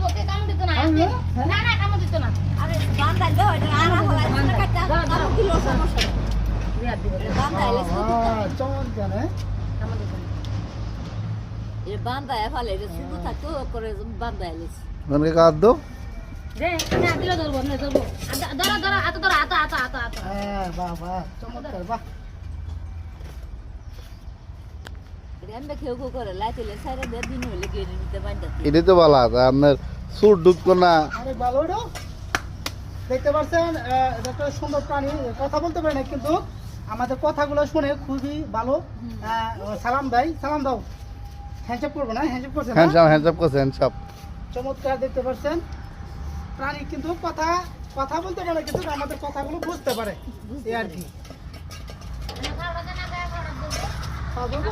ওকে কাম দিত না না না কাম দিত না আরে বান্দাই দাও এটা আরা হলাই না কাটা দাও কিলো সমস্যা বিয়া দিব বান্দাই লেস চমৎকার হ্যাঁ কাম দিত না এ বান্দাই ফলে এটা শুধু থাকতো করে বান্দাই লেস মানে কাদ দো রে আমি আদিল ধরবো না ধরবো ধরো ধরো আতো ধরো আতো আতো আতো আতো হ্যাঁ বাহ বাহ চমৎকার বাহ আমরা কেউ কেউ করে লাইতে সাইরা দিয়ে দিন হলে গিয়ে নিতে বান্দাতে এটাই তো ভালো আছে আপনার সুর ঢুকতো না অনেক ভালো এটা দেখতে পাচ্ছেন এটা একটা সুন্দর প্রাণী কথা বলতে পারে না কিন্তু আমাদের কথাগুলো শুনে খুবই ভালো সালাম দেয় সালাম দাও হ্যান্ডশেক করবো না হ্যান্ডশেক করছে না হ্যান্ডসাপ করছে হ্যান্ডসাপ চমৎকার দেখতে পাচ্ছেন প্রাণী কিন্তু কথা বলতে পারে কিন্তু আমাদের কথাগুলো বুঝতে পারে এই আর কি খাওয়া দেবো?